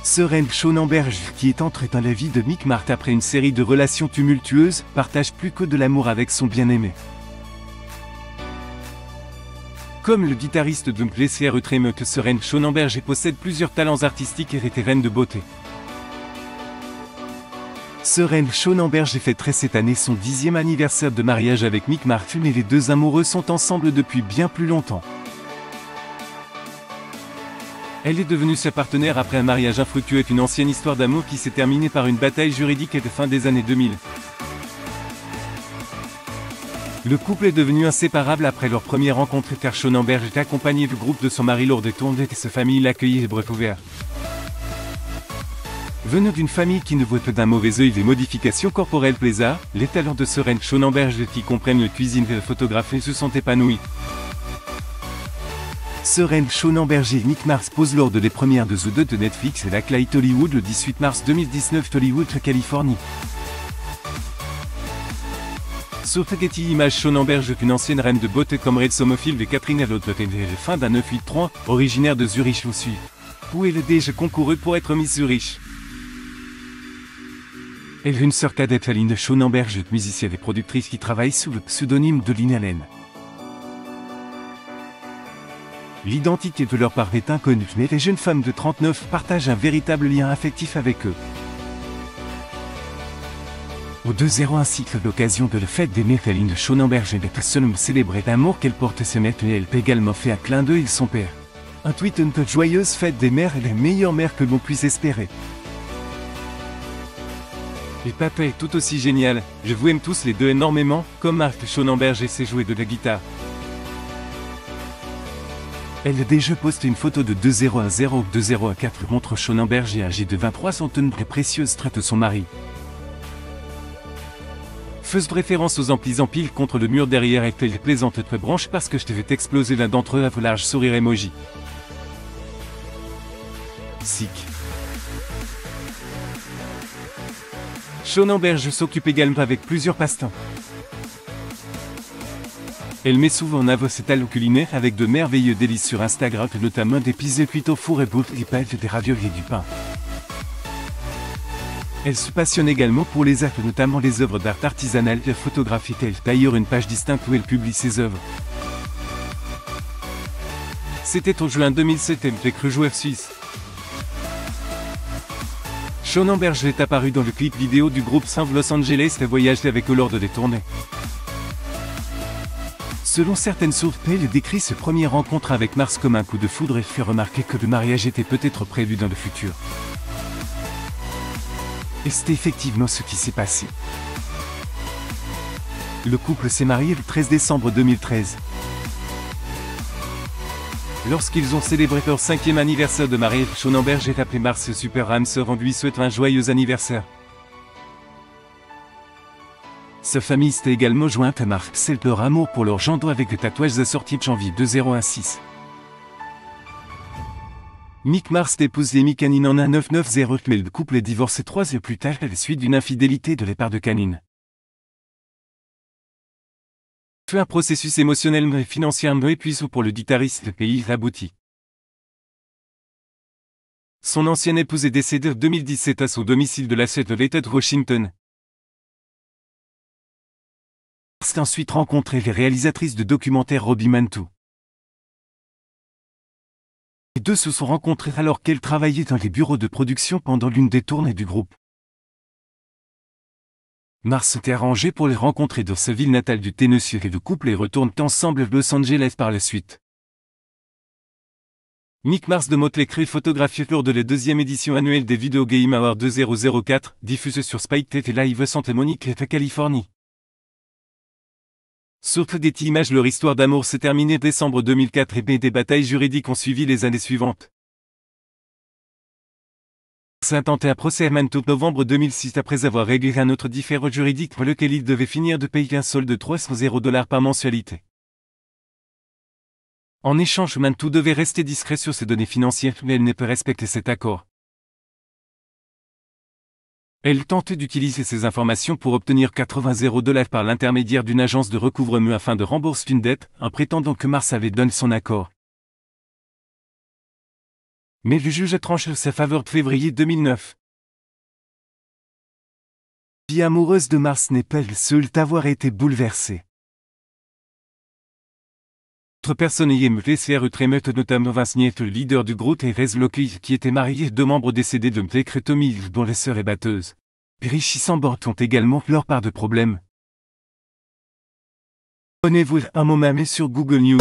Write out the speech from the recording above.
Søren Schoenberg, qui est entré dans la vie de Mick Mars après une série de relations tumultueuses, partage plus que de l'amour avec son bien-aimé. Comme le guitariste de Glacier Treme que Søren Schoenberg possède plusieurs talents artistiques et est reine de beauté. Søren Schoenberg fêterait cette année son 10e anniversaire de mariage avec Mick Mars, mais les deux amoureux sont ensemble depuis bien plus longtemps. Elle est devenue sa partenaire après un mariage infructueux et une ancienne histoire d'amour qui s'est terminée par une bataille juridique à la fin des années 2000. Le couple est devenu inséparable après leur première rencontre car Schoenberg est accompagné du groupe de son mari lors des tournées et sa famille l'accueillit les bras ouverts. Venant d'une famille qui ne voit que d'un mauvais œil les modifications corporelles plaisir, les talents de Søren Schoenberg qui comprennent le cuisine et la photographie se sont épanouis. Søren Schoenberg et Mick Mars posent lors de les premières de The 2 de Netflix et la Clyde Hollywood le 18 mars 2019 Hollywood, Californie. Sur Getty Images, Schoenberg, une ancienne reine de beauté comme Red Sommerfeld et Catherine Elot, fin d'un 983, originaire de Zurich au Sud. Où elle a déjà concouru pour être Miss Zurich. Elle a une sœur cadette, Aline Schoenberg, musicienne et productrice qui travaille sous le pseudonyme de Lynn Allen. L'identité de leur part est inconnue, mais les jeunes femmes de 39 partagent un véritable lien affectif avec eux. Au 201 cycle l'occasion de la fête des mères, Aline Schoenberg est seulement célébrer l'amour qu'elle porte à ses mères et elle peut également fait un clin d'œil à son père. Un tweet une joyeuse fête des mères est la meilleure mère que l'on puisse espérer. Et papa est tout aussi génial, je vous aime tous les deux énormément, comme Mark Schoenberg sait jouer de la guitare. Elle a déjà posté une photo de 2010 ou 2014 montre Schoenberg âgé de 23 sont une très précieuse traite de son mari. Faisant référence aux amplis en pile contre le mur derrière et elle plaisante très branche parce que je te vais exploser l'un d'entre eux à large sourire emoji. Sick. Schoenberg s'occupe également avec plusieurs passe-temps. Elle met souvent en avant ses talents culinaires avec de merveilleux délices sur Instagram, notamment des pizzas cuites au four et bouffe des pâtes, des raviolis et du pain. Elle se passionne également pour les arts, notamment les œuvres d'art artisanales, la photographie. Elle a d'ailleurs une page distincte où elle publie ses œuvres. C'était en juin 2007, elle fait cru joueur suisse. Schoenberg est apparu dans le clip vidéo du groupe Saint Los Angeles et voyagé avec eux lors des tournées. Selon certaines sources, elle décrit ses premières rencontres avec Mars comme un coup de foudre et fait remarquer que le mariage était peut-être prévu dans le futur. Et c'était effectivement ce qui s'est passé. Le couple s'est marié le 13 décembre 2013. Lorsqu'ils ont célébré leur 5e anniversaire de mariage, Schoenberg est appelé Mars Super Ramseur en lui souhaitant un joyeux anniversaire. Sa famille s'est également jointe à Mark, c'est leur amour pour leur gendre avec des tatouages assortis de janvier 2016. Mick Mars épouse Amy Canine en 1990, mais le couple est divorcé 3 ans plus tard à la suite d'une infidélité de la part de Canine. Fait un processus émotionnellement et financièrement épuisant pour le guitariste, le pays abouti. Son ancienne épouse est décédée en 2017 à son domicile de la State de l'État de Washington. Mars a ensuite rencontré les réalisatrices de documentaires Robbie Mantou. Les deux se sont rencontrés alors qu'elle travaillait dans les bureaux de production pendant l'une des tournées du groupe. Mars s'était arrangé pour les rencontrer dans sa ville natale du Tennessee et le couple et retournent ensemble à Los Angeles par la suite. Mick Mars de Motley Crue photographié lors de la 2e édition annuelle des Video Game Awards 2004, diffusée sur Spike TV Live Santa Monica, Californie. Sur Getty Images, leur histoire d'amour s'est terminée décembre 2004 et des batailles juridiques ont suivi les années suivantes. Mars a tenté un procès à Mantou novembre 2006 après avoir réglé un autre différend juridique pour lequel il devait finir de payer un solde de $300 par mensualité. En échange, Mantou devait rester discret sur ses données financières, mais elle ne peut respecter cet accord. Elle tentait d'utiliser ces informations pour obtenir $80 par l'intermédiaire d'une agence de recouvrement afin de rembourser une dette, en prétendant que Mars avait donné son accord. Mais le juge a tranché sa faveur de février 2009. La vie amoureuse de Mars n'est pas le seul à avoir été bouleversée. D'autres personnes ayant faire utremet notamment Vincent, le leader du groupe, et Rez Loki, qui était marié, 2 membres décédés de Mtekretomil, dont la sœur est batteuse. Richie Sambort ont également leur part de problèmes. Abonnez-vous à un moment sur Google News.